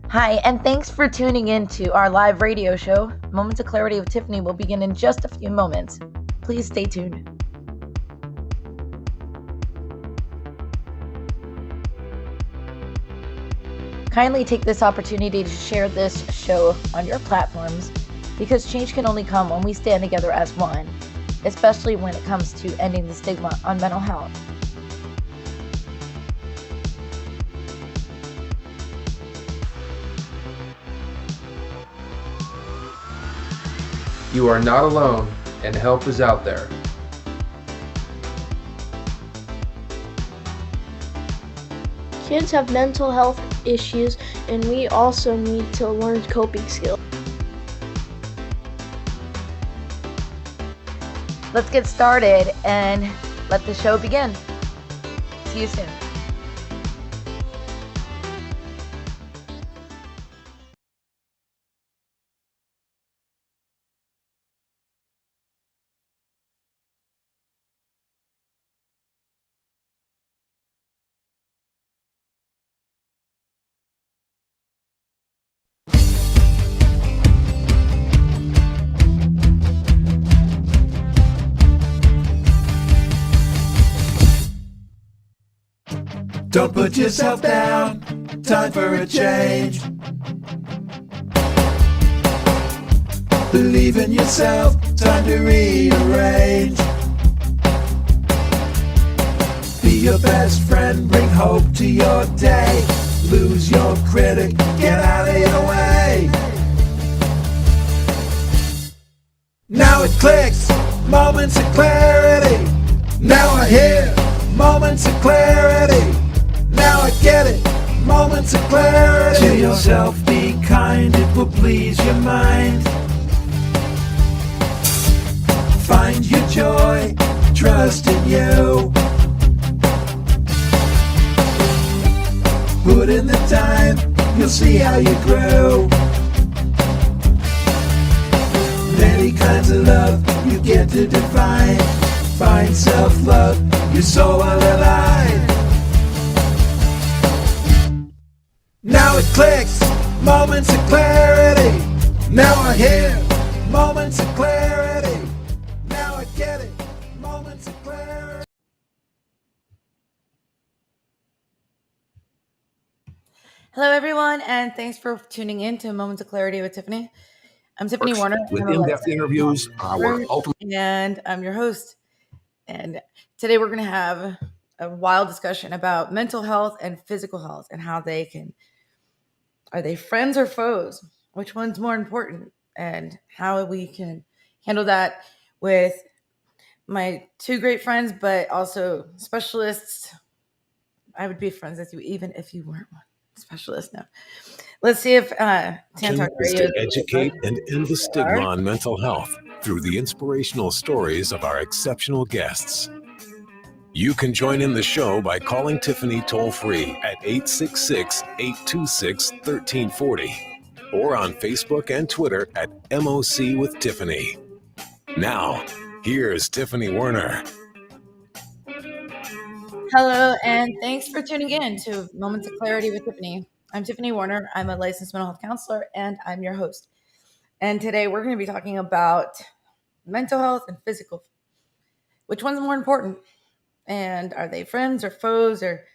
Hi, and thanks for tuning in to our live radio show. Moments of Clarity with Tiffany will begin in just a few moments. Please stay tuned. Kindly take this opportunity to share this show on your platforms because change can only come when we stand together as one, especially when it comes to ending the stigma on mental health. You are not alone, and help is out there. Kids have mental health issues, and we also need to learn coping skills. Let's get started and let the show begin. See you soon. Don't put yourself down, time for a change. Believe in yourself, time to rearrange. Be your best friend, bring hope to your day. Lose your critic, get out of your way. Now it clicks, moments of clarity. Now I hear moments of clarity. Now I get it, moments of clarity. To yourself be kind, it will please your mind. Find your joy, trust in you. Put in the time, you'll see how you grow. Many kinds of love you get to define. Find self-love, your soul will align. Now it clicks, moments of clarity. Now I hear moments of clarity. Now I get it, moments of clarity. Hello, everyone, and thanks for tuning in to Moments of Clarity with Tiffany. I'm Tiffany Warner. With in-depth interviews, our ultimate, and I'm your host. And today we're going to have a wild discussion about mental health and physical health and how they can, are they friends or foes? Which one's more important? And how we can handle that with my two great friends, but also specialists. I would be friends with you even if you weren't one specialist. No. Let's see if Tantalk is to educate and end the stigma on mental health through the inspirational stories of our exceptional guests. You can join in the show by calling Tiffany toll-free at 866-826-1340 or on Facebook and Twitter at MOC with Tiffany. Now, here's Tiffany Warner. Hello, and thanks for tuning in to Moments of Clarity with Tiffany. I'm Tiffany Warner. I'm a licensed mental health counselor, and I'm your host. And today we're going to be talking about mental health and physical. Which one's more important? And are they friends or foes, or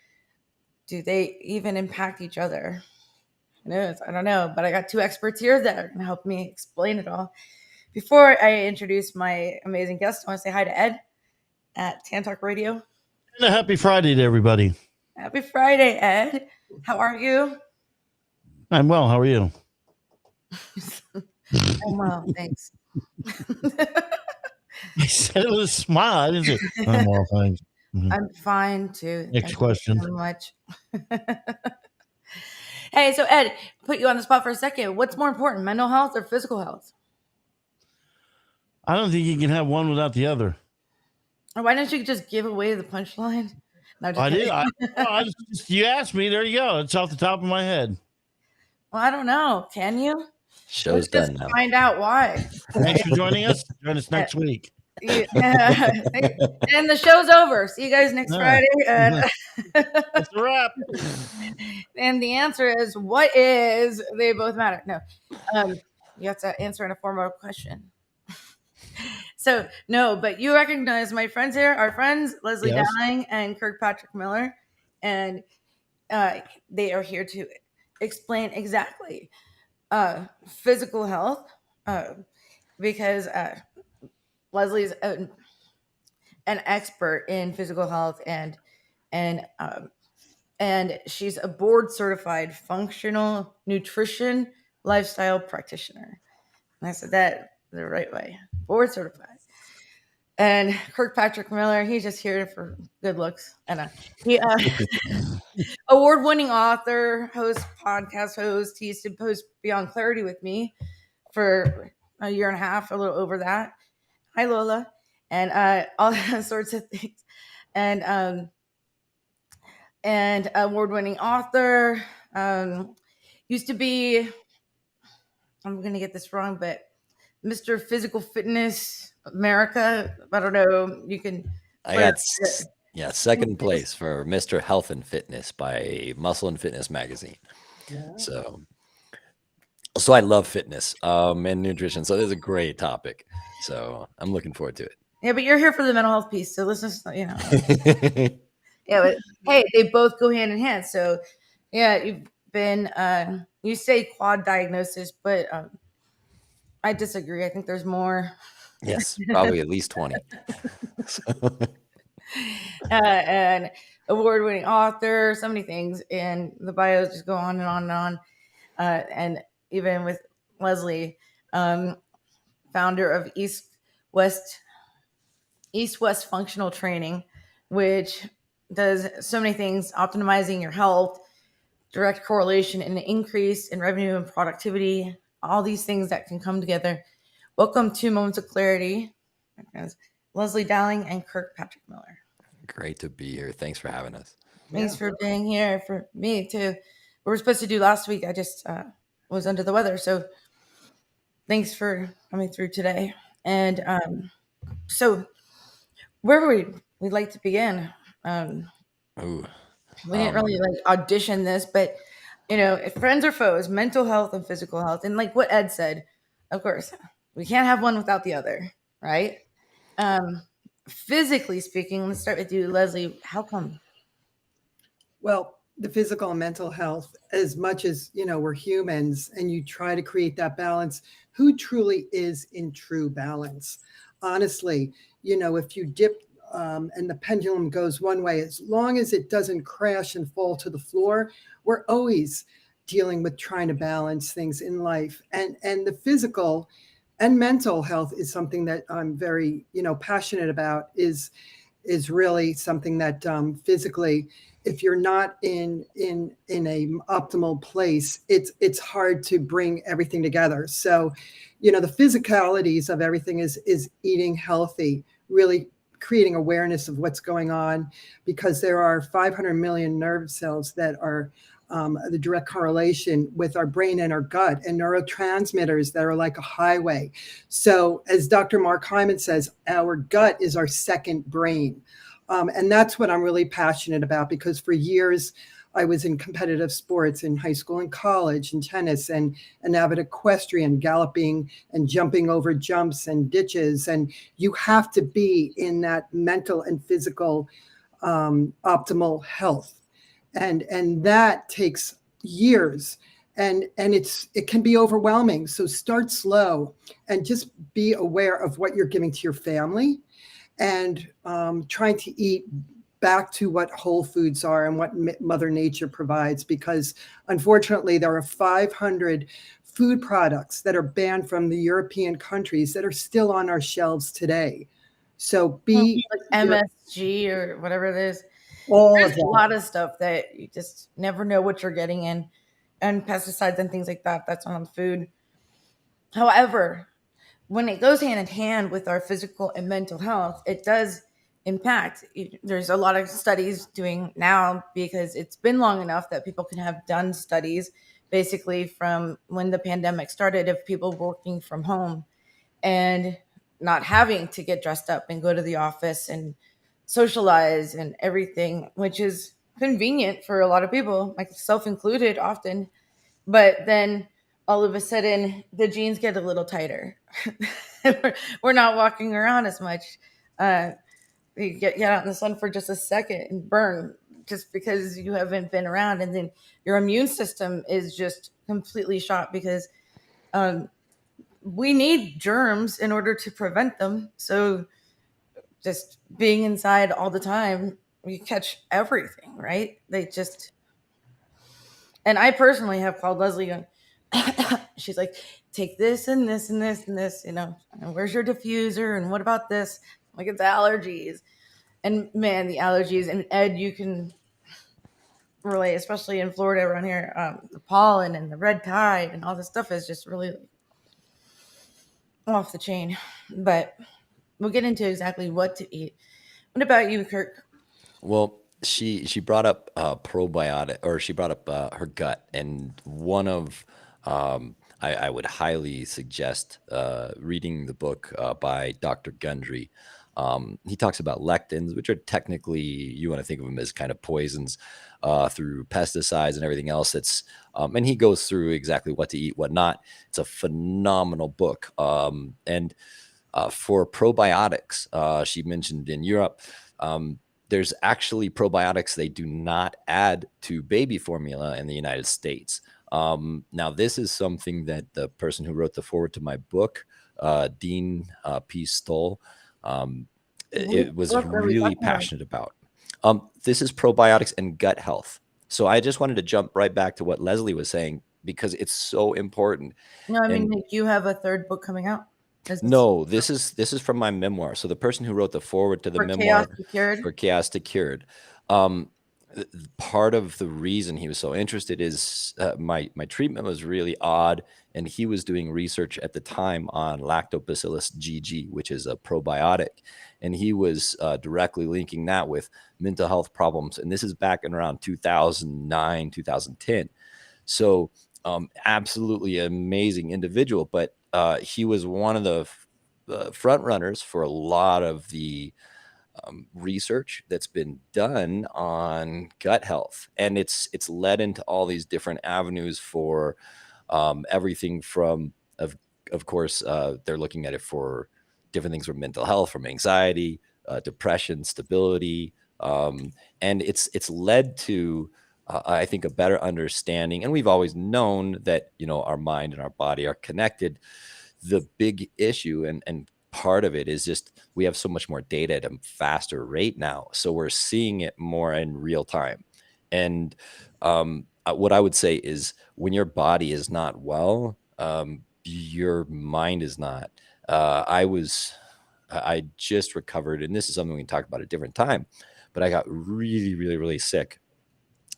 do they even impact each other? Who knows? I don't know, but I got two experts here that are going to help me explain it all. Before I introduce my amazing guest, I want to say hi to Ed at Tan Talk Radio. And a happy Friday to everybody. Happy Friday, Ed. How are you? I'm well. How are you? I'm well, thanks. I said it with a smile. I didn't say, I'm well, thanks. Mhm. I'm fine too. Next Thank question. you so much. Hey, so Ed, put you on the spot for a second. What's more important, mental health or physical health? I don't think you can have one without the other. Or why don't you just give away the punchline? No, just I kidding. did. You asked me. There you go. It's off the top of my head. Well, I don't know. Can you? Show's Let's done now. find out why. Thanks for joining us. Join us next week. And the show's over. See you guys next Friday. And That's a wrap. And the answer is, what is? They both matter. No, you have to answer in a form of a question. So no, but you recognize my friends here, our friends Leslie Yes. Dowling and Kirk Miller, and they are here to explain exactly physical health, because Leslie's an expert in physical health, and she's a board certified functional nutrition lifestyle practitioner. And I said that the right way, board certified. And Kirk Miller, he's just here for good looks. And he award-winning author, host, podcast host. He used to post Beyond Clarity with me for a year and a half, a little over that. Hi, Lola. And all sorts of things. And award-winning author. Used to be, I'm going to get this wrong, but Mr. Physical Fitness America. I don't know. You can. I got second place for Mr. Health and Fitness by Muscle and Fitness magazine. Yeah. So I love fitness and nutrition. So this is a great topic. So I'm looking forward to it. Yeah, but you're here for the mental health piece. So let's just, yeah, but hey, they both go hand in hand. So yeah, you've been, you say quad diagnosis, but I disagree. I think there's more. Yes, probably at least 20. And award-winning author, so many things, and the bios just go on and on and on. And even with Leslie, founder of East West Functional Training, which does so many things, optimizing your health, direct correlation and an increase in revenue and productivity, all these things that can come together. Welcome to Moments of Clarity, Leslie Dowling and Kirk Miller. Great to be here. Thanks for having us. Thanks for being here, for me too. We were supposed to do last week. I just was under the weather, so thanks for coming through today. And so where we'd like to begin. We didn't really audition this, but if friends or foes, mental health and physical health, and like what Ed said, of course, we can't have one without the other, right? Physically speaking, let's start with you, Leslie. How come? Well, the physical and mental health, as much as, we're humans and you try to create that balance, who truly is in true balance? Honestly, if you dip and the pendulum goes one way, as long as it doesn't crash and fall to the floor, we're always dealing with trying to balance things in life. And the physical and mental health is something that I'm very, passionate about, is really something that physically, if you're not in a optimal place, it's hard to bring everything together. So, the physicalities of everything is eating healthy, really creating awareness of what's going on, because there are 500 million nerve cells that are the direct correlation with our brain and our gut, and neurotransmitters that are like a highway. So as Dr. Mark Hyman says, our gut is our second brain. And that's what I'm really passionate about, because for years, I was in competitive sports in high school and college and tennis, and an avid equestrian, galloping and jumping over jumps and ditches. And you have to be in that mental and physical optimal health. And that takes years. And it can be overwhelming. So start slow and just be aware of what you're giving to your family, and trying to eat back to what whole foods are and what Mother Nature provides, because unfortunately there are 500 food products that are banned from the European countries that are still on our shelves today. So be MSG or whatever it is. all There's of a that. lot of stuff that you just never know what you're getting in, and pesticides and things like that. That's on food. However, when it goes hand in hand with our physical and mental health, it does impact. There's a lot of studies doing now, because it's been long enough that people can have done studies basically from when the pandemic started, of people working from home and not having to get dressed up and go to the office and socialize and everything, which is convenient for a lot of people, myself included, often. But then all of a sudden, the jeans get a little tighter. We're not walking around as much. You get out in the sun for just a second and burn, just because you haven't been around, and then your immune system is just completely shot, because we need germs in order to prevent them. So just being inside all the time, you catch everything, right? And I personally have called Leslie and she's like, take this and this and this and this, and where's your diffuser? And what about this? Like, it's allergies. And man, the allergies, and Ed, you can relate, especially in Florida around here, the pollen and the red tide and all this stuff is just really off the chain. But we'll get into exactly what to eat. What about you, Kirk? Well, she brought up probiotic, or she brought up her gut, and one of I would highly suggest reading the book by Dr. Gundry. He talks about lectins, which are technically, you want to think of them as kind of poisons through pesticides and everything else. And he goes through exactly what to eat, what not. It's a phenomenal book. And for probiotics, she mentioned in Europe, there's actually probiotics they do not add to baby formula in the United States. Now, this is something that the person who wrote the foreword to my book, Dean P. Stoll, it was really passionate about. This is probiotics and gut health. So I just wanted to jump right back to what Leslie was saying, because it's so important. No, I mean, you have a third book coming out. No, this is from my memoir. So the person who wrote the foreword to the memoir for Chaos to Cured, part of the reason he was so interested is my treatment was really odd, and he was doing research at the time on Lactobacillus GG, which is a probiotic, and he was directly linking that with mental health problems. And this is back in around 2009, 2010. So absolutely amazing individual, but he was one of the front runners for a lot of the research that's been done on gut health, and it's led into all these different avenues for everything from, of course, they're looking at it for different things from mental health, from anxiety, depression, stability, and it's led to I think a better understanding. And we've always known that, our mind and our body are connected. The big issue and part of it is just we have so much more data at a faster rate now. So we're seeing it more in real time. And what I would say is when your body is not well, your mind is not. I just recovered, and this is something we can talk about at a different time, but I got really, really, really sick.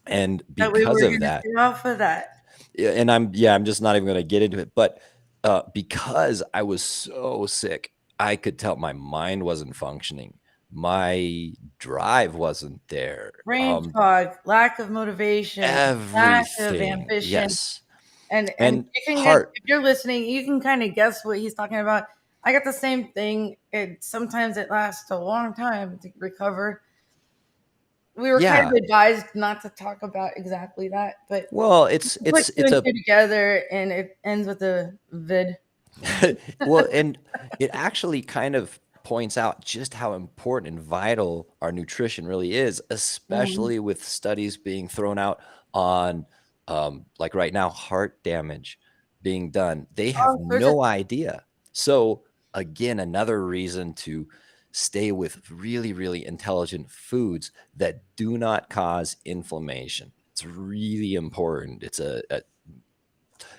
And because of that, off of that. and I'm just not even going to get into it, but because I was so sick, I could tell my mind wasn't functioning. My drive wasn't there. Brain fog, lack of motivation, lack of ambition. Yes. And you can if you're listening, you can kind of guess what he's talking about. I got the same thing. Sometimes it lasts a long time to recover. we were kind Yeah. of advised not to talk about exactly that, but Well, it's put two and a two together, and it ends with a vid. well, and it actually kind of points out just how important and vital our nutrition really is, especially with studies being thrown out on, like right now, heart damage being done. They have Oh, there's a no idea. So again, another reason to stay with really, really intelligent foods that do not cause inflammation. It's really important. It's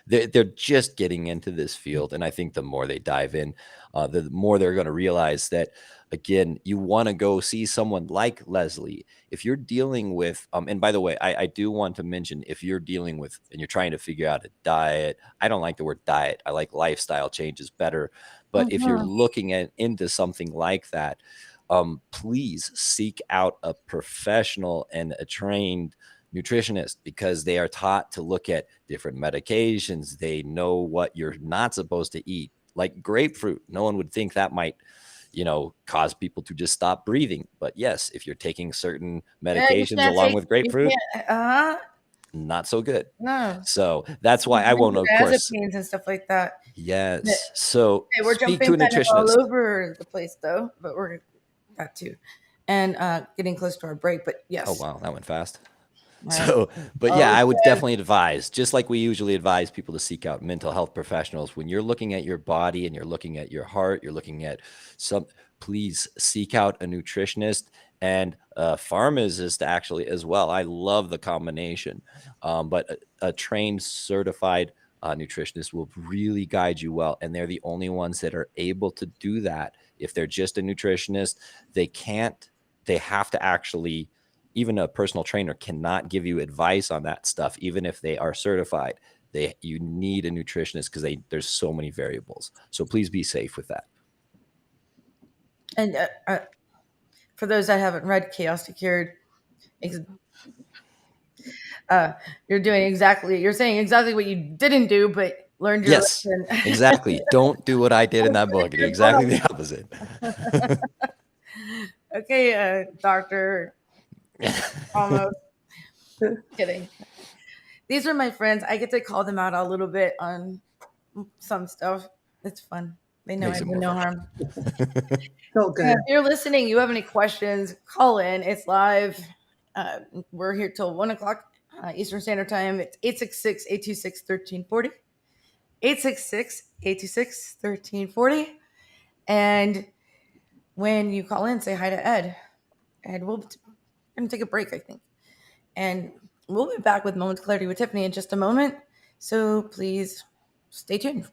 they're just getting into this field, and I think the more they dive in, the more they're going to realize that, again, you want to go see someone like Leslie if you're dealing with and by the way, I do want to mention, if you're dealing with and you're trying to figure out a diet, I don't like the word diet, I like lifestyle changes better, but if you're looking into something like that, please seek out a professional and a trained nutritionist, because they are taught to look at different medications. They know what you're not supposed to eat, like grapefruit. No one would think that might, cause people to just stop breathing. But yes, if you're taking certain medications along with grapefruit, not so good. No. So that's why I won't, of course. And stuff like that. Yes. So Okay, we're speak jumping to a kind of all nutritionist. over the place, though, but we're that too, and getting close to our break. But yes. Oh wow, that went fast. Right. So, but yeah, I would definitely advise, just like we usually advise people to seek out mental health professionals. When you're looking at your body and you're looking at your heart, you're looking at please seek out a nutritionist and a pharmacist actually as well. I love the combination, but a trained, certified nutritionist will really guide you well. And they're the only ones that are able to do that. If they're just a nutritionist, they have to actually, even a personal trainer cannot give you advice on that stuff, even if they are certified. You need a nutritionist because there's so many variables. So please be safe with that. And for those that haven't read Chaos to Cured, you're saying exactly what you didn't do, but learned your lesson. Exactly. Don't do what I did in that book. Do exactly the opposite. Okay, doctor. Almost. Kidding. These are my friends. I get to call them out a little bit on some stuff. It's fun. They know I do no harm. So good. If you're listening, you have any questions, call in. It's live. We're here till 1 o'clock Eastern Standard Time. It's 866-826-1340. 866-826-1340. And when you call in, say hi to Ed. Ed, we're going to take a break, I think. And we'll be back with Moments of Clarity with Tiffany in just a moment. So please stay tuned.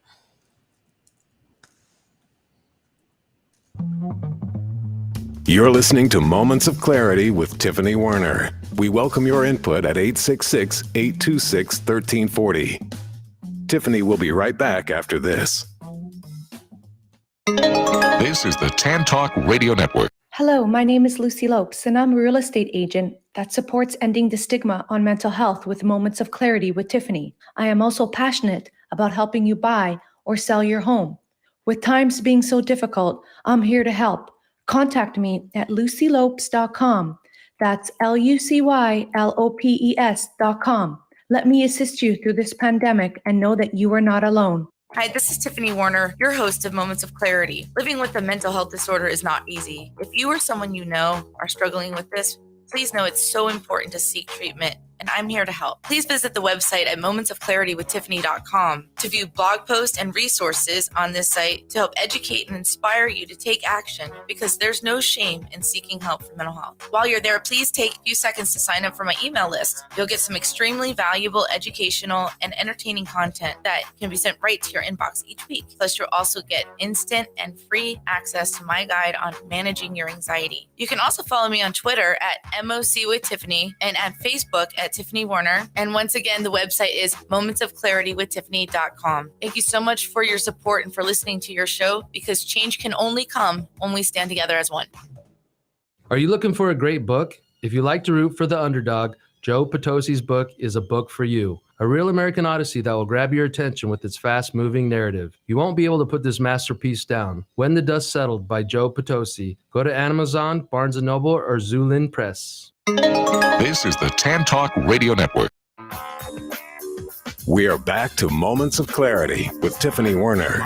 You're listening to Moments of Clarity with Tiffany Werner. We welcome your input at 866-826-1340. Tiffany will be right back after this. This is the Tan Talk Radio Network. Hello, my name is Lucy Lopes, and I'm a real estate agent that supports ending the stigma on mental health with Moments of Clarity with Tiffany. I am also passionate about helping you buy or sell your home. With times being so difficult, I'm here to help. Contact me at lucylopes.com. That's LUCYLOPES.com. Let me assist you through this pandemic and know that you are not alone. Hi, this is Tiffany Werner, your host of Moments of Clarity. Living with a mental health disorder is not easy. If you or someone you know are struggling with this, please know it's so important to seek treatment, and I'm here to help. Please visit the website at momentsofclaritywithtiffany.com to view blog posts and resources on this site to help educate and inspire you to take action, because there's no shame in seeking help for mental health. While you're there, please take a few seconds to sign up for my email list. You'll get some extremely valuable educational and entertaining content that can be sent right to your inbox each week. Plus, you'll also get instant and free access to my guide on managing your anxiety. You can also follow me on Twitter at MOC with Tiffany and at Facebook at Tiffany Werner. And once again, the website is momentsofclaritywithtiffany.com. Thank you so much for your support and for listening to your show, because change can only come when we stand together as one. Are you looking for a great book? If you like to root for the underdog, Joe Potosi's book is a book for you. A real American Odyssey that will grab your attention with its fast-moving narrative. You won't be able to put this masterpiece down. When the Dust Settled by Joe Potosi. Go to Amazon, Barnes & Noble, or Zulin Press. This is the Tan Talk Radio Network. We are back to Moments of Clarity with Tiffany Werner.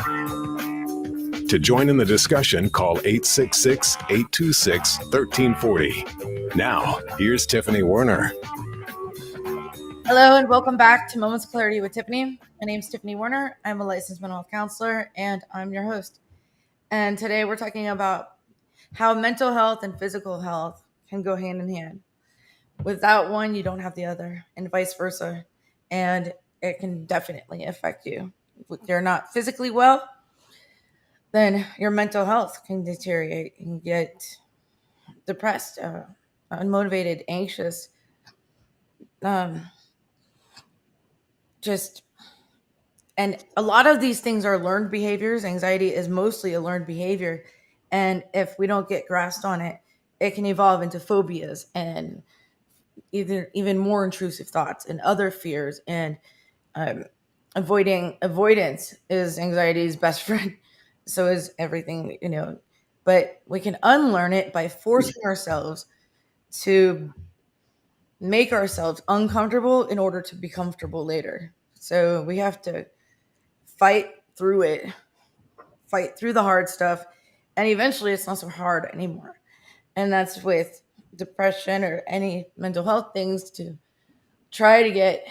To join in the discussion, call 866-826-1340. Now, here's Tiffany Werner. Hello and welcome back to Moments of Clarity with Tiffany. My name is Tiffany Werner. I'm a licensed mental health counselor and I'm your host. And today we're talking about how mental health and physical health can go hand in hand. Without one, you don't have the other, and vice versa. And it can definitely affect you. If you're not physically well, then your mental health can deteriorate and get depressed, unmotivated, anxious, and a lot of these things are learned behaviors. Anxiety is mostly a learned behavior. And if we don't get grasped on it, it can evolve into phobias and even more intrusive thoughts and other fears. And avoidance is anxiety's best friend. So is everything, but we can unlearn it by forcing ourselves to make ourselves uncomfortable in order to be comfortable later. So we have to fight through it, fight through the hard stuff, and eventually it's not so hard anymore. And that's with depression or any mental health things, to try to get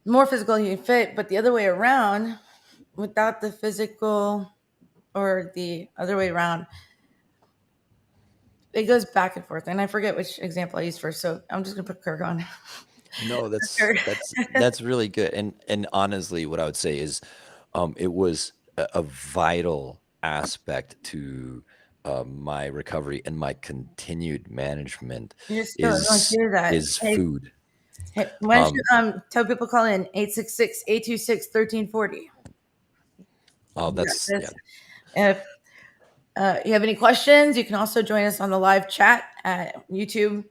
more physically fit, but the other way around, without the physical, or the other way around, it goes back and forth. And I forget which example I used first, so I'm just gonna put Kirk on. No, that's really good. And honestly, what I would say is, it was a vital aspect to my recovery and my continued management You're still going to do that. is food. Hey, why don't you tell people call in 866-826-1340. Oh, that's yeah. If you have any questions, you can also join us on the live chat at YouTube.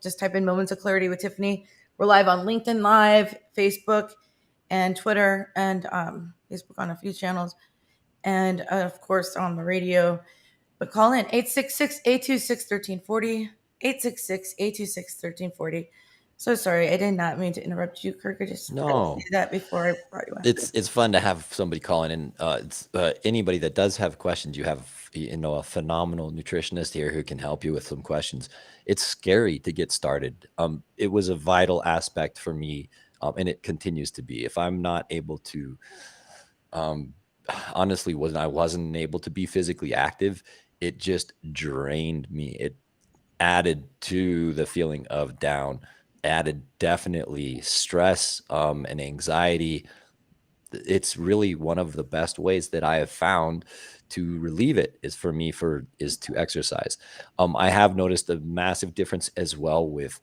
Just type in Moments of Clarity with Tiffany. We're live on LinkedIn Live, Facebook, and Twitter, and Facebook on a few channels, and of course on the radio. But call in 866-826-1340, 866-826-1340. So sorry, I did not mean to interrupt you, Kirk. I just No. did that before I brought you on. It's fun to have somebody calling in. It's anybody that does have questions. You have a phenomenal nutritionist here who can help you with some questions. It's scary to get started. It was a vital aspect for me, and it continues to be. If I'm not able to, honestly, when I wasn't able to be physically active, it just drained me. It added to the feeling of down. Added definitely stress and anxiety. It's really one of the best ways that I have found to relieve it is to exercise. I have noticed a massive difference as well with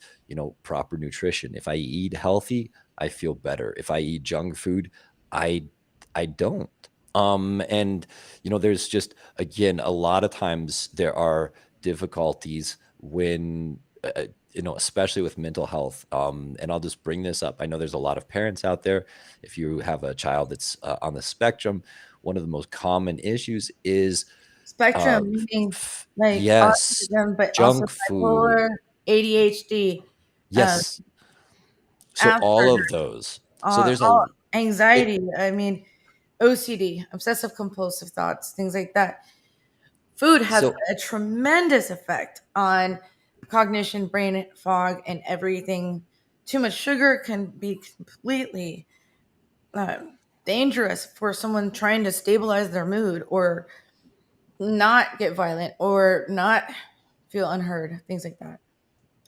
proper nutrition. If I eat healthy, I feel better. If I eat junk food, I don't. And there's just, again, a lot of times there are difficulties when especially with mental health. And I'll just bring this up. I know there's a lot of parents out there. If you have a child that's on the spectrum, one of the most common issues is spectrum, meaning like yes, autism, but junk also food, ADHD. yes. So all of those. So there's anxiety. OCD, obsessive compulsive thoughts, things like that. Food has a tremendous effect on cognition, brain fog, and everything. Too much sugar can be completely dangerous for someone trying to stabilize their mood or not get violent or not feel unheard, things like that.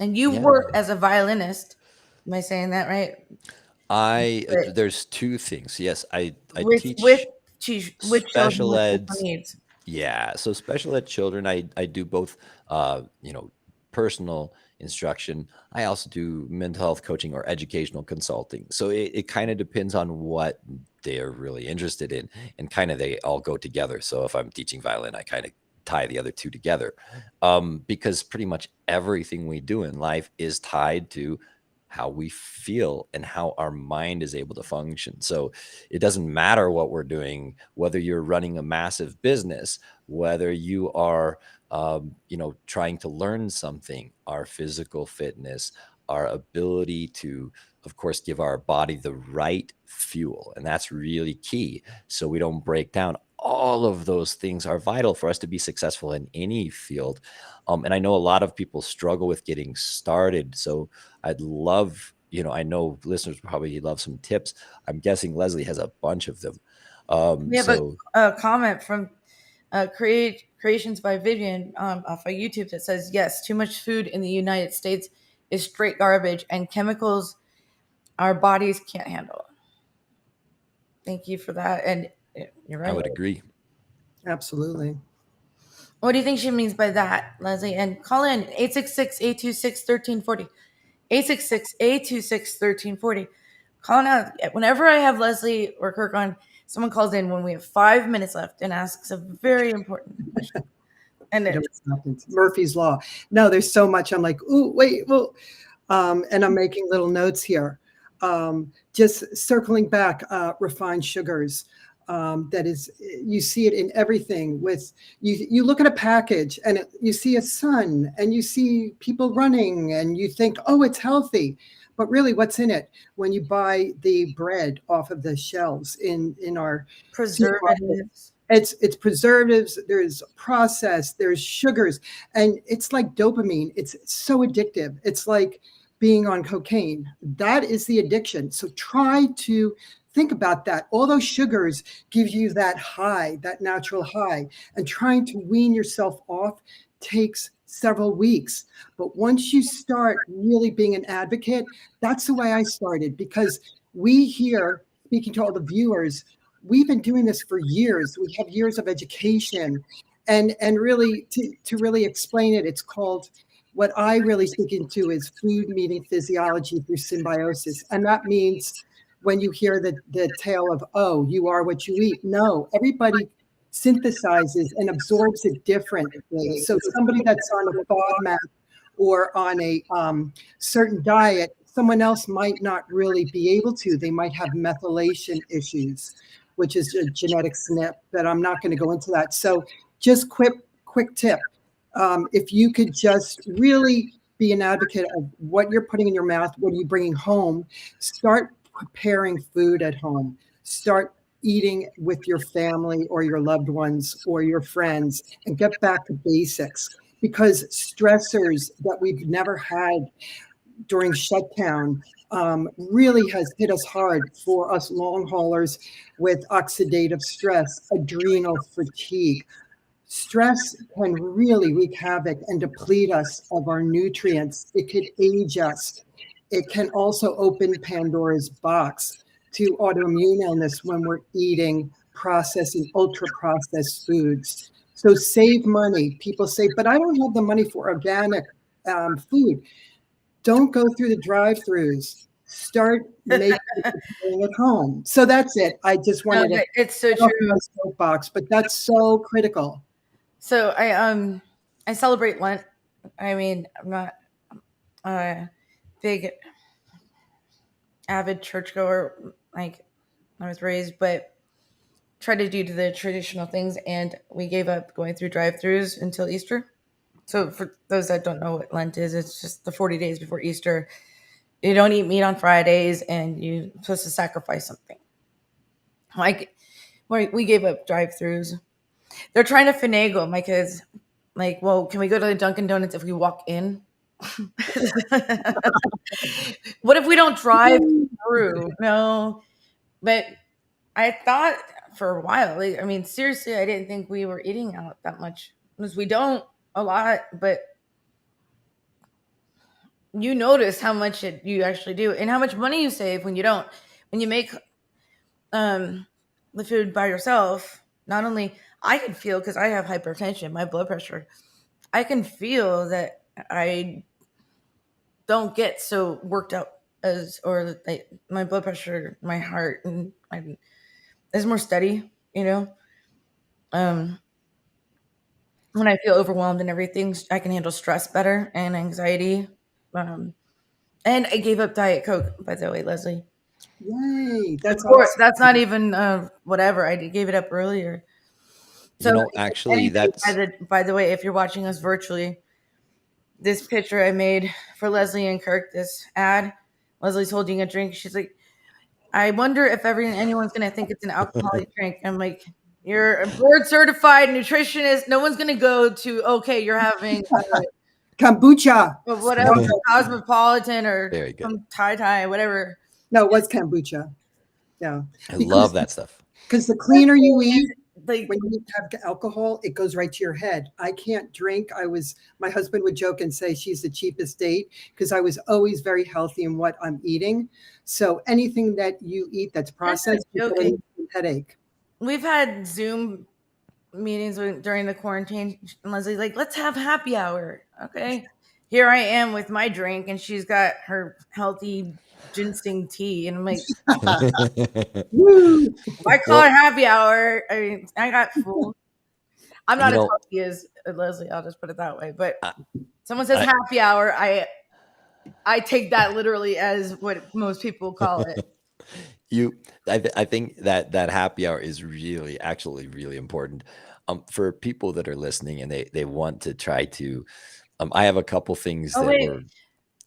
And you work as a violinist. Am I saying that right? There's two things. Yes, I teach with special ed needs. Yeah, so special ed children, I do both personal instruction. I also do mental health coaching or educational consulting. So it kind of depends on what they are really interested in, and kind of they all go together. So if I'm teaching violin, I kind of tie the other two together, because pretty much everything we do in life is tied to how we feel and how our mind is able to function. So it doesn't matter what we're doing, whether you're running a massive business, whether you are trying to learn something, our physical fitness, our ability to, of course, give our body the right fuel. And that's really key. So we don't break down. All of those things are vital for us to be successful in any field. And I know a lot of people struggle with getting started. So I'd love, I know listeners probably love some tips. I'm guessing Leslie has a bunch of them. We have a comment from Creations by Vivian off of YouTube that says, yes, too much food in the United States is straight garbage and chemicals our bodies can't handle. Thank you for that. And you're right. I would agree. Absolutely. What do you think she means by that, Leslie? And call in 866-826-1340. 866-826-1340. Call out. Whenever I have Leslie or Kirk on, someone calls in when we have 5 minutes left and asks a very important question. And Murphy's Law. No, there's so much. I'm like, ooh, wait, well, and I'm making little notes here. Just circling back, refined sugars. That is, you see it in everything. With you look at a package and you see a sun and you see people running and you think, oh, it's healthy. But really, what's in it? When you buy the bread off of the shelves in our preservatives, it's preservatives. There's process. There's sugars, and it's like dopamine. It's so addictive. It's like being on cocaine. That is the addiction. So try to think about that. All those sugars give you that high, that natural high, and trying to wean yourself off takes several weeks. But once you start really being an advocate, that's the way I started, because we here, speaking to all the viewers, we've been doing this for years. We have years of education, and really to really explain it, it's called, what I really speak into is food meeting physiology through symbiosis. And that means when you hear the tale of, oh, you are what you eat. No, everybody synthesizes and absorbs it differently. So somebody that's on a FODMAP or on a certain diet, someone else might not really be able to. They might have methylation issues, which is a genetic SNP, but I'm not going to go into that. So just quick tip. If you could just really be an advocate of what you're putting in your mouth, what are you bringing home, start preparing food at home. Start eating with your family or your loved ones or your friends, and get back to basics, because stressors that we've never had during shutdown really has hit us hard for us long haulers with oxidative stress, adrenal fatigue. Stress can really wreak havoc and deplete us of our nutrients. It could age us. It can also open Pandora's box to autoimmune illness when we're eating processed and ultra-processed foods. So save money. People say, but I don't have the money for organic food. Don't go through the drive-thrus. Start making it at home. So that's it. I just wanted to. It's so true. Soapbox, but that's so critical. So I celebrate Lent. I mean, I'm not a big avid churchgoer like I was raised, but try to do the traditional things. And we gave up going through drive-thrus until Easter. So for those that don't know what Lent is, it's just the 40 days before Easter. You don't eat meat on Fridays, and you're supposed to sacrifice something. Like, we gave up drive-thrus. They're trying to finagle my kids. Like, well, can we go to the Dunkin' Donuts if we walk in? What if we don't drive through? No. But I thought for a while, like, I mean, seriously, I didn't think we were eating out that much, because we don't a lot, but you notice how much you actually do and how much money you save when you don't. When you make the food by yourself, not only I can feel, because I have hypertension, my blood pressure, I can feel that I don't get so worked out my blood pressure, my heart, and is more steady, when I feel overwhelmed and everything, I can handle stress better and anxiety. And I gave up Diet Coke, by the way, Leslie. Yay. That's of course, awesome. that's not even whatever. I gave it up earlier. So, actually, that's by the way, if you're watching us virtually, this picture I made for Leslie and Kirk, this ad, Leslie's holding a drink. She's like, I wonder if anyone's going to think it's an alcoholic drink. I'm like, you're a board certified nutritionist. No one's going to go to, okay, you're having kombucha. whatever, Cosmopolitan or very good. some Thai, whatever. No, it was kombucha. Yeah. I love that stuff. Because the cleaner you eat, Like, when you have alcohol, it goes right to your head. I can't drink. My husband would joke and say she's the cheapest date because I was always very healthy in what I'm eating. So anything that you eat that's processed, headache. We've had Zoom meetings during the quarantine, and Leslie's like, let's have happy hour. Okay. Here I am with my drink, and she's got her healthy ginseng tea. And I'm like, I call it happy hour. I mean, I got full. I'm not as healthy as Leslie. I'll just put it that way. But someone says happy hour, I take that literally as what most people call it. I think that happy hour is actually really important for people that are listening and they want to try to. I have a couple things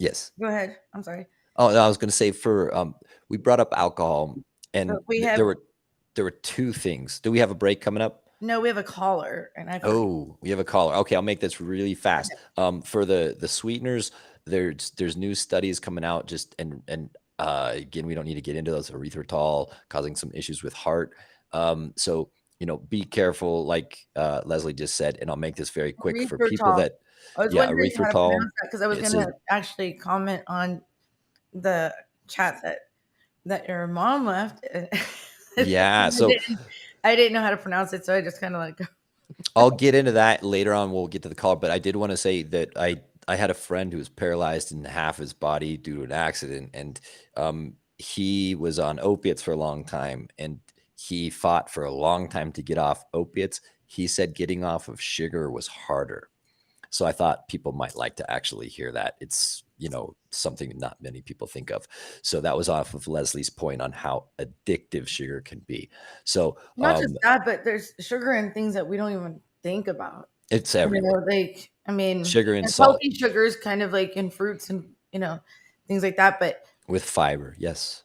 yes. Go ahead. I'm sorry. Oh, no, I was going to say we brought up alcohol and there were two things. Do we have a break coming up? No, we have a caller. We have a caller. Okay, I'll make this really fast. For the sweeteners, there's new studies coming out and again, we don't need to get into those. Erythritol causing some issues with heart. So, be careful, like Leslie just said, and I'll make this very quick for people that, erythritol. Because I was going to actually comment on the chat that your mom left. Yeah. So I didn't know how to pronounce it. So I just kind of let it go. I'll get into that later on. We'll get to the call, but I did want to say that I had a friend who was paralyzed in half his body due to an accident, and he was on opiates for a long time, and he fought for a long time to get off opiates. He said getting off of sugar was harder. So I thought people might like to actually hear that. It's, something not many people think of. So that was off of Leslie's point on how addictive sugar can be. So not just that, but there's sugar and things that we don't even think about. It's everywhere. Sugar and salt. Healthy sugars kind of like in fruits and, things like that. But with fiber, yes.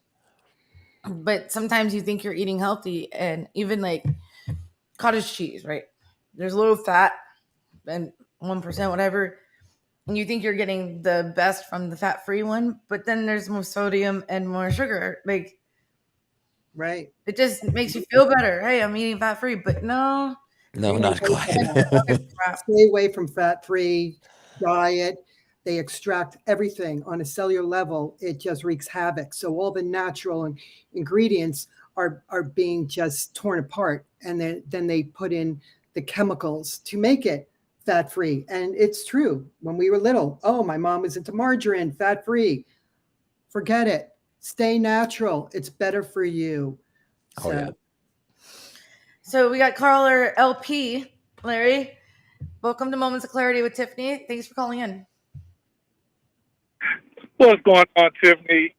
But sometimes you think you're eating healthy, and even like cottage cheese, right? There's low fat and 1%, whatever. And you think you're getting the best from the fat-free one, but then there's more sodium and more sugar. Like, right. It just makes you feel better. Hey, I'm eating fat-free, but no, not quite. Stay away from fat-free diet. They extract everything on a cellular level. It just wreaks havoc. So all the natural ingredients are being just torn apart, and then they put in the chemicals to make it fat-free. And it's true. When we were little, my mom was into margarine, fat-free. Forget it. Stay natural. It's better for you. Yeah. So we got caller LP, Larry. Welcome to Moments of Clarity with Tiffany. Thanks for calling in. What's going on, Tiffany?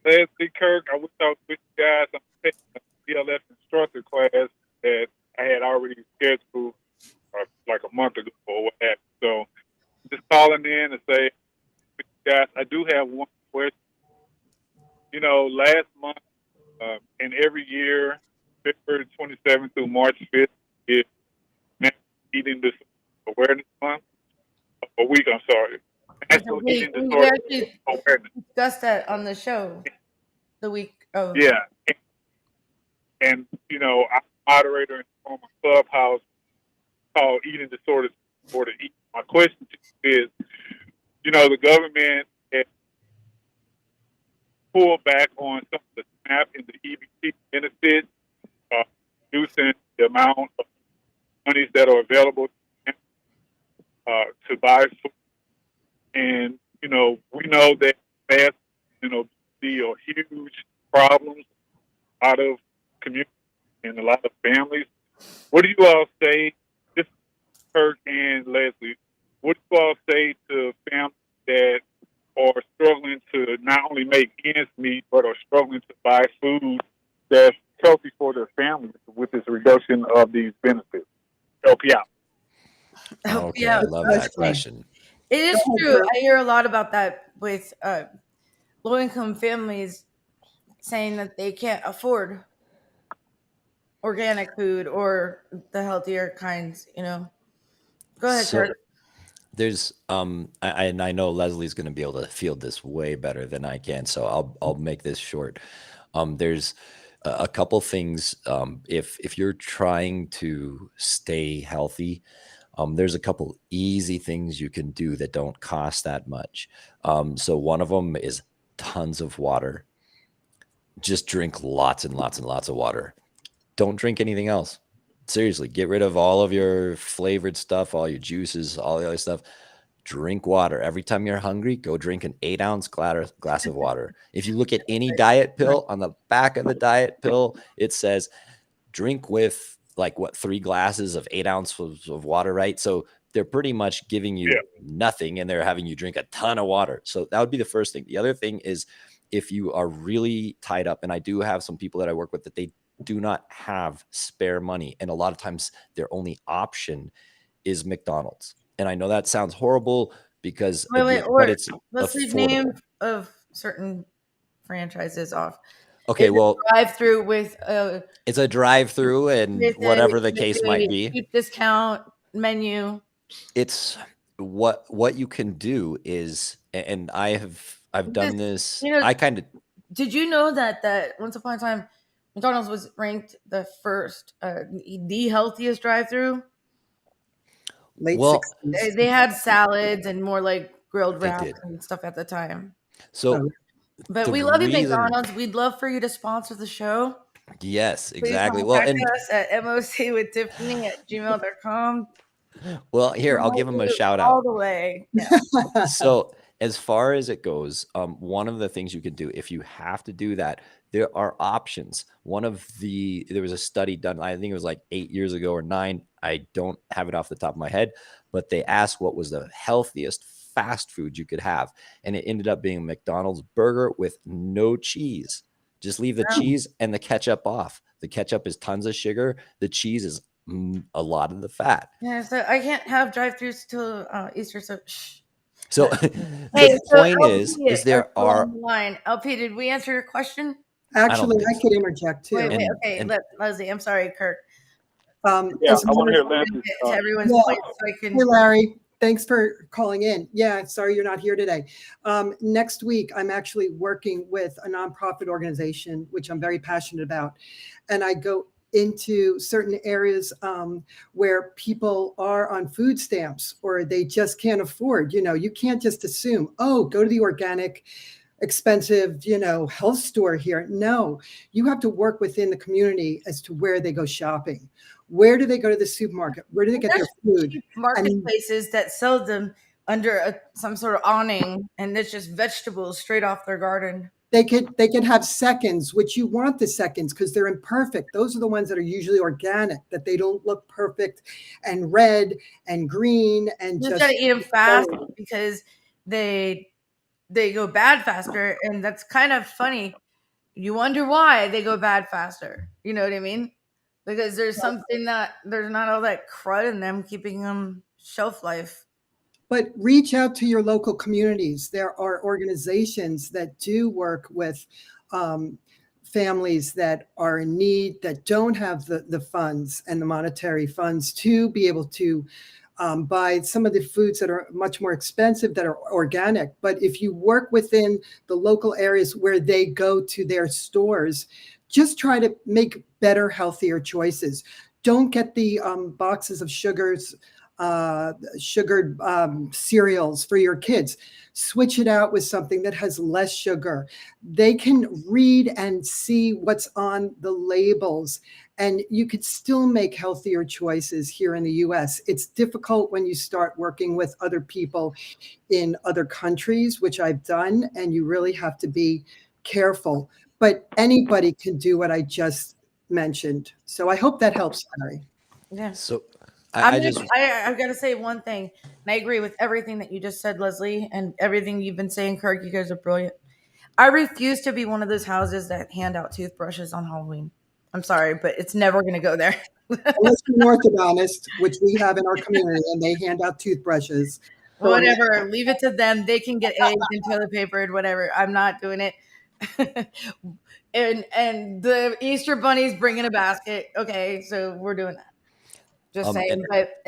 Leslie, Kirk, I wish I was with you guys. I'm taking a BLS instructor class that I had already scheduled like a month ago or what have you. So just calling in to say, guys, I do have one question. Last month and every year, February 27th through March 5th is National Eating Disorder Awareness Month. A week, I'm sorry. National Eating Disorder Awareness. Discussed that on the show the week of. Yeah. And I'm a moderator in a clubhouse called Eating Disorders for the Eat. My question to you is, the government has pulled back on some of the SNAP and the EBT benefits, reducing the amount of monies that are available to buy food. And, we know that fast, obesity are huge problems out of communities and a lot of families. What do you all say? Kirk and Leslie, what do you all say to families that are struggling to not only make ends meet, but are struggling to buy food that's healthy for their families with this reduction of these benefits. Help you out. Okay, I love that question. It is true. I hear a lot about that with low-income families saying that they can't afford organic food or the healthier kinds. Go ahead, So Kirk. there's and I know Leslie's going to be able to field this way better than I can, so I'll make this short. There's a couple things. If you're trying to stay healthy, there's a couple easy things you can do that don't cost that much. So one of them is tons of water. Just drink lots and lots and lots of water. Don't drink anything else. Seriously, get rid of all of your flavored stuff, all your juices, all the other stuff. Drink water. Every time you're hungry, go drink an 8-ounce glass of water. If you look at any diet pill, on the back of the diet pill, it says drink with 3 glasses of 8 ounces of water, right? So they're pretty much giving you nothing and they're having you drink a ton of water. So that would be the first thing. The other thing is, if you are really tied up, and I do have some people that I work with that they do not have spare money, and a lot of times their only option is McDonald's. And I know that sounds horrible because but it's let's leave names of certain franchises off. Okay, well, drive-through with it's a drive-through and whatever the case might be. Cheap discount menu. It's what you can do is, and I've done this. I kind of. Did you know that once upon a time, McDonald's was ranked the first, the healthiest drive-through? Late 60s. They had salads and more like grilled wraps and stuff at the time. So, but we love you, McDonald's. We'd love for you to sponsor the show. Yes, Please exactly. contact us at mocwithtiffany@gmail.com. Well, here, I'll give them a shout out. All the way. Yeah. So as far as it goes, one of the things you can do, if you have to do that, there are options. There was a study done, I think it was 8 years ago or 9. I don't have it off the top of my head, but they asked what was the healthiest fast food you could have. And it ended up being a McDonald's burger with no cheese. Just leave the cheese and the ketchup off. The ketchup is tons of sugar. The cheese is a lot of the fat. Yeah, so I can't have drive-thrus till Easter. So shh. So the point is there are line. LP, did we answer your question? Actually, I could interject too. Wait, okay, Leslie. I'm sorry, Kirk. I want to hear Leslie. To everyone's point, so I can. Hey, Larry. Thanks for calling in. Yeah, sorry you're not here today. Next week, I'm actually working with a nonprofit organization, which I'm very passionate about. And I go into certain areas where people are on food stamps or they just can't afford. You can't just assume, go to the organic, expensive, health store here. No, you have to work within the community as to where they go shopping. Where do they go to the supermarket? Where do they get their food? Marketplaces that sell them under some sort of awning, and it's just vegetables straight off their garden. They could have seconds, which you want the seconds because they're imperfect. Those are the ones that are usually organic, that they don't look perfect and red and green and you just gotta eat them fast because they go bad faster, and that's kind of funny. You wonder why they go bad faster. You know what I mean? Because there's something that there's not all that crud in them, keeping them shelf life. But reach out to your local communities. There are organizations that do work with families that are in need, that don't have the funds and the monetary funds to be able to buy some of the foods that are much more expensive, that are organic. But if you work within the local areas where they go to their stores, just try to make better, healthier choices. Don't get the boxes of sugared cereals for your kids. Switch it out with something that has less sugar. They can read and see what's on the labels, and you could still make healthier choices here in the US. It's difficult when you start working with other people in other countries, which I've done, and you really have to be careful. But anybody can do what I just mentioned. So I hope that helps, Harry. Yeah. So I've got to say one thing, and I agree with everything that you just said, Leslie, and everything you've been saying, Kirk. You guys are brilliant. I refuse to be one of those houses that hand out toothbrushes on Halloween. I'm sorry, but it's never going to go there. Unless you're an orthodontist, which we have in our community, and they hand out toothbrushes. Whatever, leave it to them. They can get eggs and toilet papered, whatever. I'm not doing it. and the Easter bunny's bringing a basket. Okay, so we're doing that. Just saying, but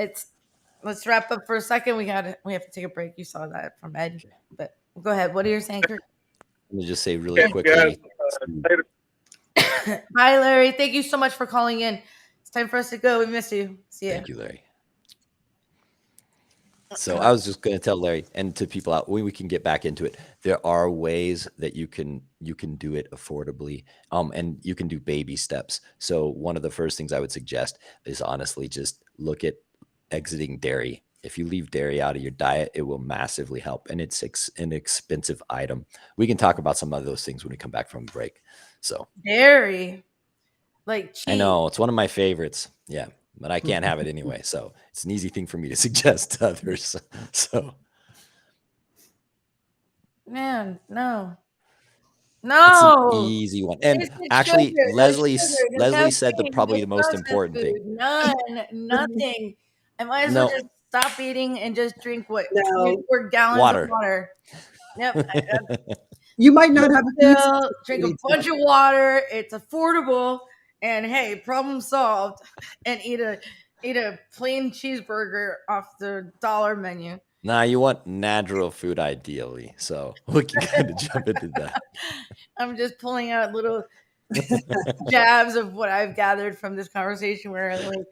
let's wrap up for a second. We have to take a break. You saw that from Ed, but go ahead. What are you saying, Kirk? Let me just say really quickly. Bye, Larry. Thank you so much for calling in. It's time for us to go. We miss you. See you. Thank you, Larry. So I was just going to tell Larry and to people out when we can get back into it. There are ways that you can do it affordably, and you can do baby steps. So one of the first things I would suggest is honestly just look at exiting dairy. If you leave dairy out of your diet, it will massively help, and it's an expensive item. We can talk about some of those things when we come back from break. So dairy, like cheese. I know it's one of my favorites. Yeah. But I can't have it anyway. So it's an easy thing for me to suggest to others. So. Man, no. It's an easy one. And actually, Leslie said probably the most important thing. Nothing. I might as well just stop eating and just drink 4 gallons of water. Yep. You might not have a drink a bunch of water. It's affordable. And hey, problem solved. And eat a plain cheeseburger off the dollar menu. Nah, you want natural food ideally. So we can kind of jump into that. I'm just pulling out little jabs of what I've gathered from this conversation where I'm like,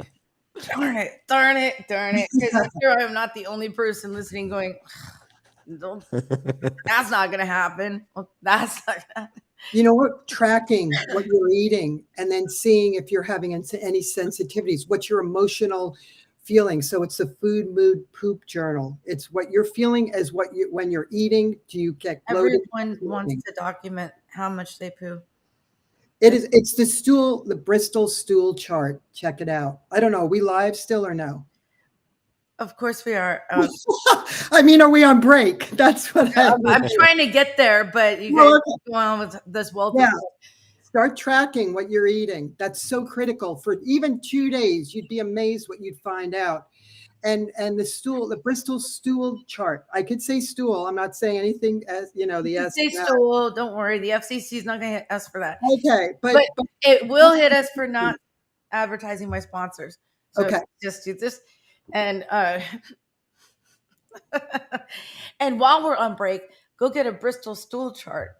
darn it. Because I'm sure I'm not the only person listening going, that's not going to happen. Well, that's not going to happen. You know what? Tracking what you're eating and then seeing if you're having any sensitivities, what's your emotional feeling. So it's a food, mood, poop journal. It's what you're feeling as when you're eating. Do you get bloated? Everyone wants to document how much they poo. It's the Bristol stool chart. Check it out. I don't know. Are we live still or no? Of course we are. I mean, are we on break? That's what I'm trying to get there, but you guys go on with this Start tracking what you're eating. That's so critical. For even 2 days, you'd be amazed what you'd find out. And the Bristol stool chart. I could say stool. I'm not saying anything as the S. Say stool. Don't worry. The FCC is not going to hit us for that. Okay, but it will hit us for not advertising my sponsors. So okay, just do this. And and while we're on break, go get a Bristol stool chart.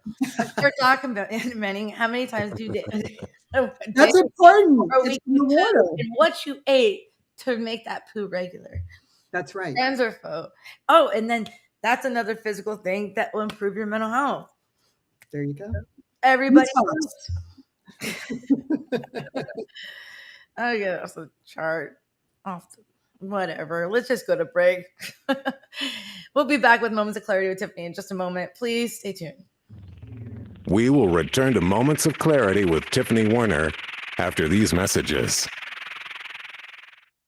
Start documenting how many times do you That's important. It's in the water. And what you ate to make that poo regular. That's right. Trans or faux. Oh, and then that's another physical thing that will improve your mental health. There you go. Everybody. I guess a chart off. Whatever. Let's just go to break. We'll be back with Moments of Clarity with Tiffany in just a moment. Please stay tuned. We will return to Moments of Clarity with Tiffany Warner after these messages.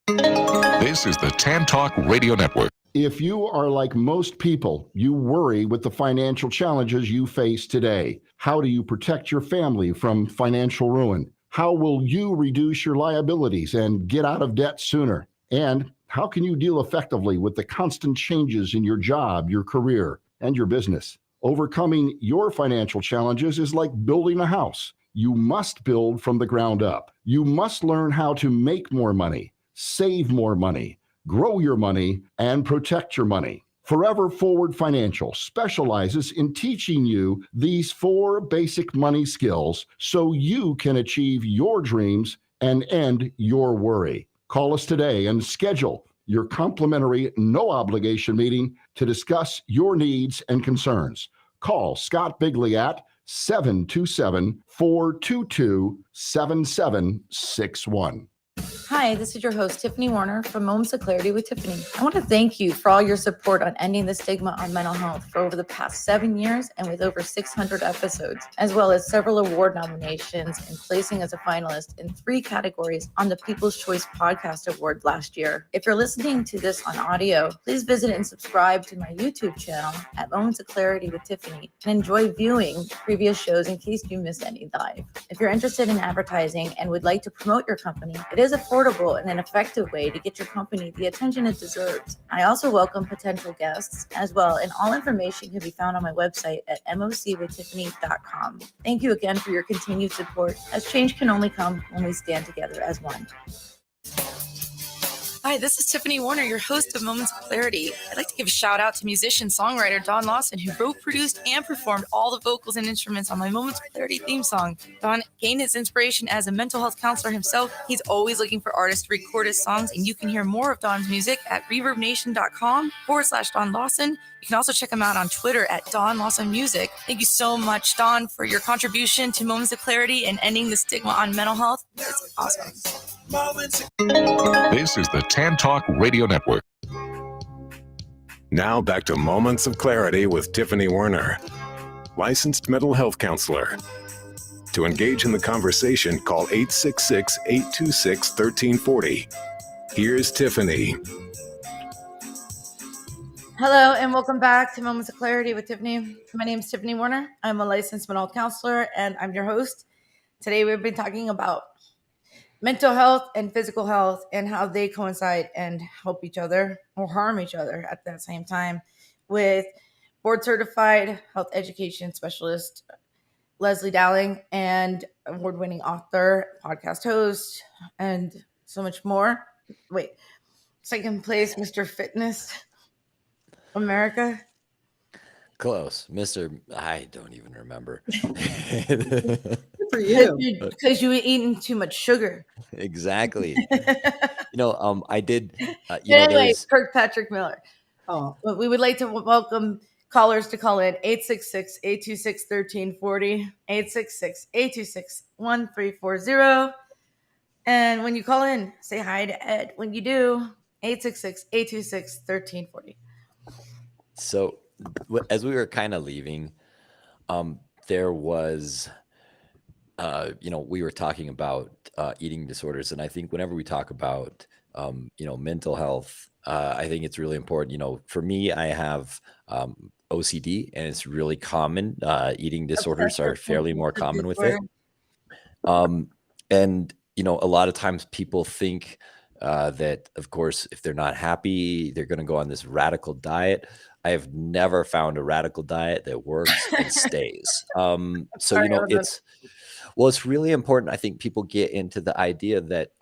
This is the Tan Talk Radio Network. If you are like most people, you worry with the financial challenges you face today. How do you protect your family from financial ruin? How will you reduce your liabilities and get out of debt sooner? And how can you deal effectively with the constant changes in your job, your career, and your business? Overcoming your financial challenges is like building a house. You must build from the ground up. You must learn how to make more money, save more money, grow your money, and protect your money. Forever Forward Financial specializes in teaching you these 4 basic money skills so you can achieve your dreams and end your worry. Call us today and schedule your complimentary, no-obligation meeting to discuss your needs and concerns. Call Scott Bigley at 727-422-7761. Hi, this is your host, Tiffany Warner from Moments of Clarity with Tiffany. I want to thank you for all your support on ending the stigma on mental health for over the past 7 years and with over 600 episodes, as well as several award nominations and placing as a finalist in 3 categories on the People's Choice Podcast Award last year. If you're listening to this on audio, please visit and subscribe to my YouTube channel at Moments of Clarity with Tiffany and enjoy viewing previous shows in case you missed any live. If you're interested in advertising and would like to promote your company, it is affordable and an effective way to get your company the attention it deserves. I also welcome potential guests as well, and all information can be found on my website at mocwithtiffany.com. Thank you again for your continued support, as change can only come when we stand together as one. Hi, this is Tiffany Warner, your host of Moments of Clarity. I'd like to give a shout out to musician-songwriter Don Lawson, who wrote, produced, and performed all the vocals and instruments on my Moments of Clarity theme song. Don gained his inspiration as a mental health counselor himself. He's always looking for artists to record his songs, and you can hear more of Don's music at reverbnation.com/Don Lawson. You can also check him out on Twitter at Don Lawson Music. Thank you so much, Don, for your contribution to Moments of Clarity and ending the stigma on mental health. It's awesome. This is the Tan Talk Radio Network. Now back to Moments of Clarity with Tiffany Warner, licensed mental health counselor. To engage in the conversation, call 866-826-1340. Here's Tiffany. Hello, and welcome back to Moments of Clarity with Tiffany. My name is Tiffany Warner. I'm a licensed mental health counselor, and I'm your host. Today, we've been talking about mental health and physical health and how they coincide and help each other or harm each other at that same time with board-certified health education specialist Leslie Dowling and award-winning author, podcast host, and so much more. Wait, second place, Mr. Fitness America. Close. I don't even remember. For you. Because you were eating too much sugar. Exactly. I did. Anyway, Kirk Patrick Miller. Oh, We would like to welcome callers to call in 866-826-1340, 866-826-1340. And when you call in, say hi to Ed. When you do, 866-826-1340. So as we were kind of leaving, there was, we were talking about eating disorders. And I think whenever we talk about, mental health, I think it's really important. For me, I have OCD, and it's really common. Eating disorders are fairly more common with it. And, a lot of times people think that, of course, if they're not happy, they're going to go on this radical diet. I have never found a radical diet that works and stays. It's really important. I think people get into the idea that,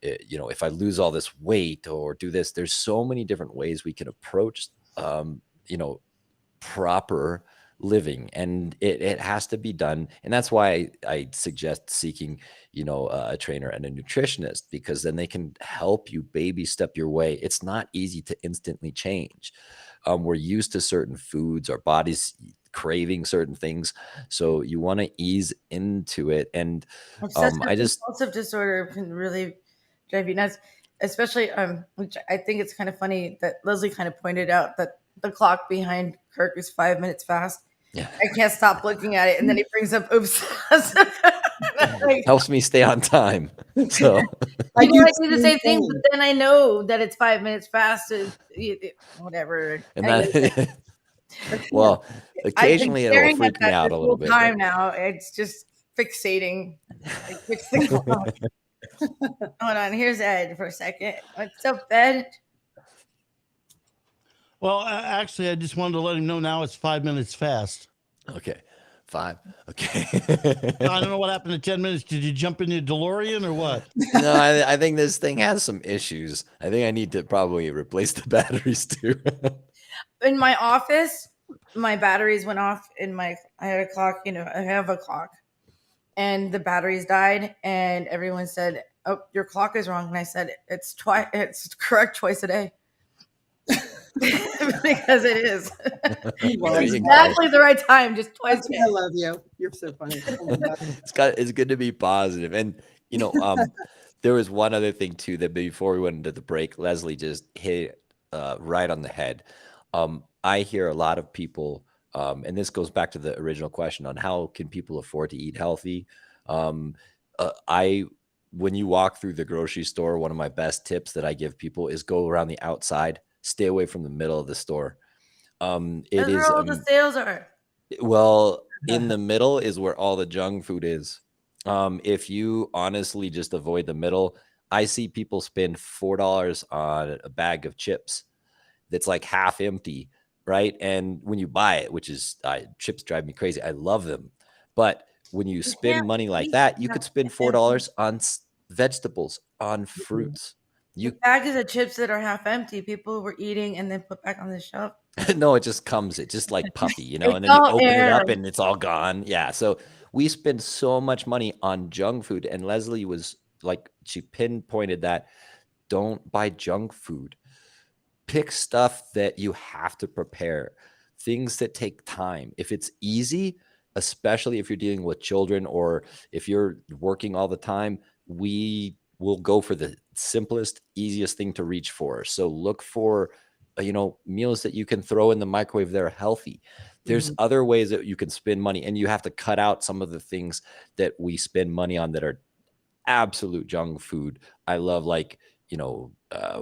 if I lose all this weight or do this, there's so many different ways we can approach, proper living, and it has to be done. And that's why I suggest seeking, a trainer and a nutritionist, because then they can help you baby step your way. It's not easy to instantly change. We're used to certain foods, our body's craving certain things. So you want to ease into it. And compulsive disorder can really drive you nuts, especially, which I think it's kind of funny that Leslie kind of pointed out that the clock behind Kirk is 5 minutes fast. Yeah. I can't stop looking at it. And then he brings up obsessive. Helps me stay on time. So I do the same thing, but then I know that it's 5 minutes fast. Whatever. And that, well, occasionally it'll freak me out a little bit. Time now, it's just fixating. Hold on, here's Ed for a second. What's up, Ed? Well, actually, I just wanted to let him know now it's 5 minutes fast. Okay. 5. Okay. I don't know what happened to 10 minutes. Did you jump in your DeLorean or what? No, I think this thing has some issues. I think I need to probably replace the batteries too. In my office, my batteries went off I had a clock, I have a clock, and the batteries died, and everyone said, "Oh, your clock is wrong." And I said, it's correct twice a day. Because it is. Exactly the right time, just twice. I love you. You're so funny. It's good to be positive. And There was one other thing too that before we went into the break, Leslie just hit right on the head. I hear a lot of people, and this goes back to the original question on how can people afford to eat healthy. When you walk through the grocery store, one of my best tips that I give people is go around the outside, stay away from the middle of the store. It That's is where all the sales are. well, in the middle is where all the junk food is. If you honestly just avoid the middle, I see people spend $4 on a bag of chips that's like half empty, right? And when you buy it, which is chips drive me crazy. I love them. But when you spend money like that, you could spend $4 on vegetables, on fruits. The bags of chips that are half empty, people were eating and then put back on the shelf. No, it just comes. It's just like puffy, and It's then you all open it air. up and it's all gone. Yeah. So we spend so much money on junk food. And Leslie was like, she pinpointed that don't buy junk food. Pick stuff that you have to prepare, things that take time. If it's easy, especially if you're dealing with children or if you're working all the time, we will go for the simplest, easiest thing to reach for. So look for meals that you can throw in the microwave that are healthy. There's other ways that you can spend money, and you have to cut out some of the things that we spend money on that are absolute junk food. I love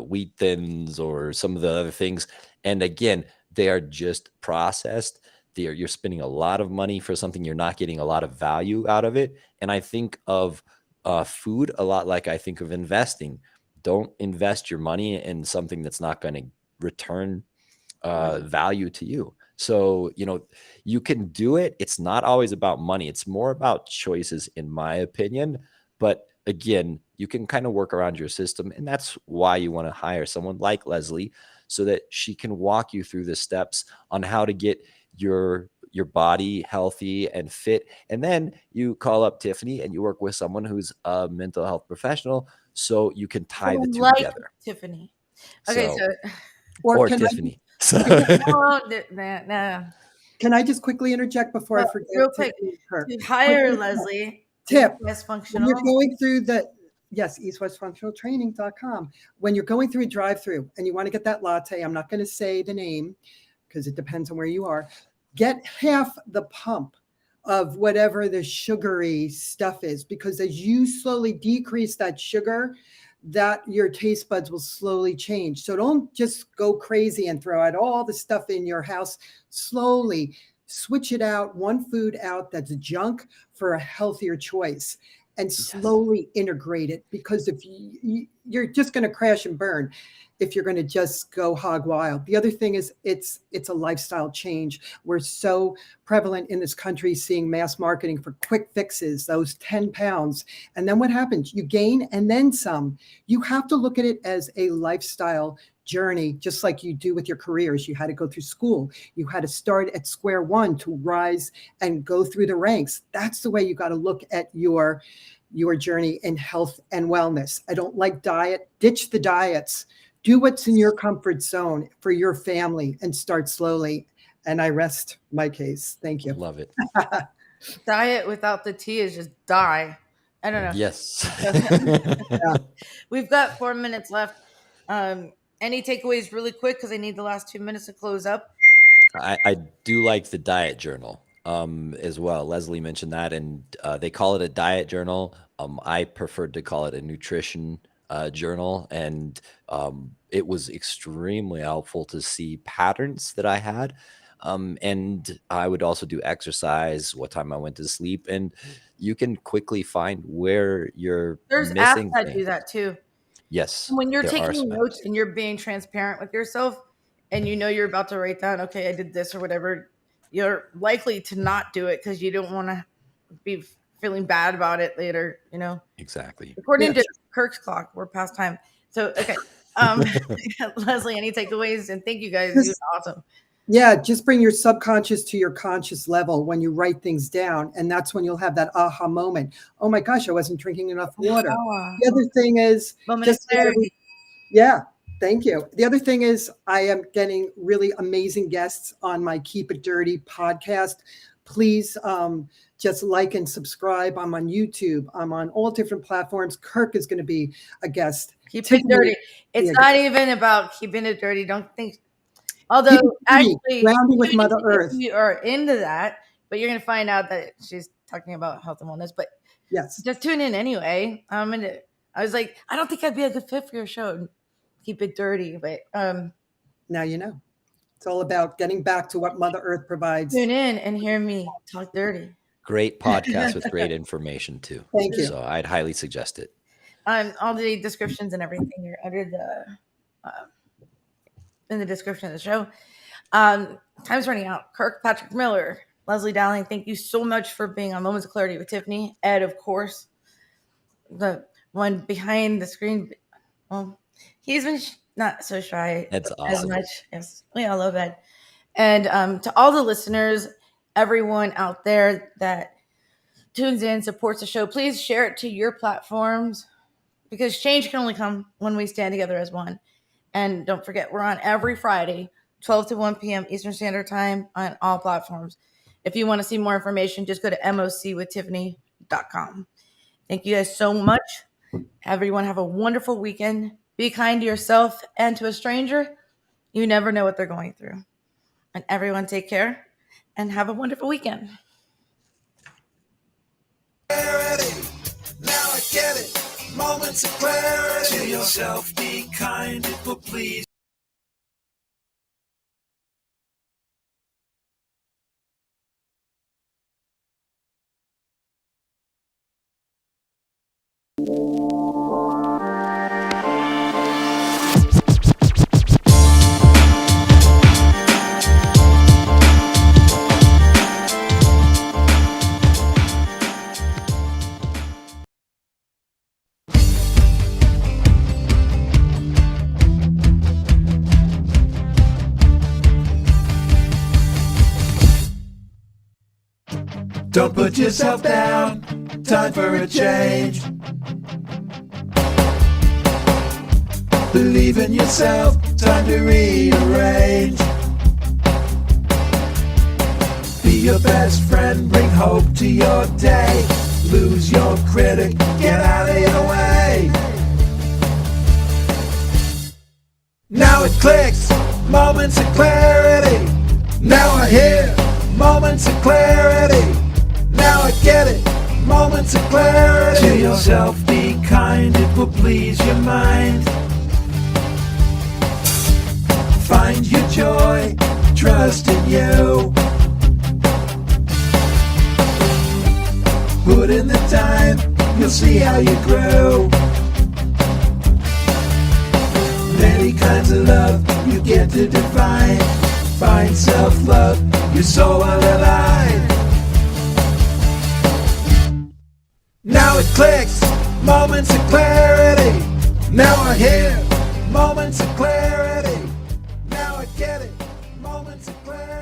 wheat thins or some of the other things. And again, they are just processed. You're spending a lot of money for something you're not getting a lot of value out of it. And I think of food a lot like I think of investing. Don't invest your money in something that's not going to return value to you. So, you can do it. It's not always about money. It's more about choices, in my opinion. But again, you can kind of work around your system. And that's why you want to hire someone like Leslie, so that she can walk you through the steps on how to get your body healthy and fit. And then you call up Tiffany and you work with someone who's a mental health professional, so you can tie the two together. Tiffany. Okay, so or Tiffany. No. Can I just quickly interject before I forget? Real quick, to hire Leslie. Tip. Yes, When functional. you're going through eastwestfunctionaltraining.com. When you're going through a drive-through and you want to get that latte, I'm not going to say the name because it depends on where you are. Get half the pump of whatever the sugary stuff is, because as you slowly decrease that sugar, that your taste buds will slowly change. So don't just go crazy and throw out all the stuff in your house. Slowly switch it out, one food out that's junk for a healthier choice, and slowly integrate it, because if you're just going to crash and burn if you're going to just go hog wild. The other thing is it's a lifestyle change. We're so prevalent in this country seeing mass marketing for quick fixes, those 10 pounds. And then what happens? You gain and then some. You have to look at it as a lifestyle journey, just like you do with your careers. You had to go through school. You had to start at square one to rise and go through the ranks. That's the way you got to look at your journey in health and wellness. I don't like diet. Ditch the diets. Do what's in your comfort zone for your family and start slowly. And I rest my case. Thank you. Love it. Diet without the T is just die. I don't know. Yes. We've got 4 minutes left. Any takeaways really quick, because I need the last 2 minutes to close up? I do like the diet journal as well. Leslie mentioned that, and they call it a diet journal. I preferred to call it a nutrition journal, and it was extremely helpful to see patterns that I had. And I would also do exercise, what time I went to sleep, and you can quickly find where you're There's missing apps that things. do that too. Yes. When you're there are taking some notes apps. and you're being transparent with yourself, and you're about to write down, okay, I did this or whatever, you're likely to not do it because you don't want to be feeling bad about it later, Exactly. According to Kirk's clock, we're past time. So, okay. Leslie, any takeaways? And thank you guys. You're awesome. Yeah, just bring your subconscious to your conscious level when you write things down. And that's when you'll have that aha moment. Oh my gosh, I wasn't drinking enough water. The other thing is thank you. The other thing is I am getting really amazing guests on my Keep It Dirty podcast. Please just like and subscribe. I'm on YouTube. I'm on all different platforms. Kirk is going to be a guest. Keep Tiffany, it dirty. It's not even about keeping it dirty. Don't think. Although actually, grounding with Mother Earth. You are into that, but you're going to find out that she's talking about health and wellness. But yes, just tune in anyway. I was like, I don't think I'd be a good fit for your show. Keep it dirty, but now you know. It's all about getting back to what Mother Earth provides. Tune in and hear me talk dirty. Great podcast with great information too. Thank you. So I'd highly suggest it. All the descriptions and everything are under the in the description of the show. Time's running out. Kirk, Patrick Miller, Leslie Dowling, thank you so much for being on Moments of Clarity with Tiffany. Ed, of course, the one behind the screen. Well, he's been not so shy. That's as awesome. much. Yes, we all love Ed. And to all the listeners, everyone out there that tunes in, supports the show, please share it to your platforms, because change can only come when we stand together as one. And don't forget, we're on every Friday, 12 to 1 p.m. Eastern Standard Time on all platforms. If you want to see more information, just go to mocwithtiffany.com. Thank you guys so much. Everyone have a wonderful weekend. Be kind to yourself and to a stranger. You never know what they're going through. And everyone take care and have a wonderful weekend. Clarity. Now I get it. Moments of clarity. To yourself, be kind, it will please. Don't put yourself down, time for a change. Believe in yourself, time to rearrange. Be your best friend, bring hope to your day. Lose your critic, get out of your way. Now it clicks, moments of clarity. Now I hear moments of clarity. Now I get it, moments of clarity. To yourself, be kind, it will please your mind. Find your joy, trust in you. Put in the time, you'll see how you grow. Many kinds of love you get to define. Find self-love, your soul will alive. Now it clicks, moments of clarity. Now I hear moments of clarity. Now I get it, moments of clarity.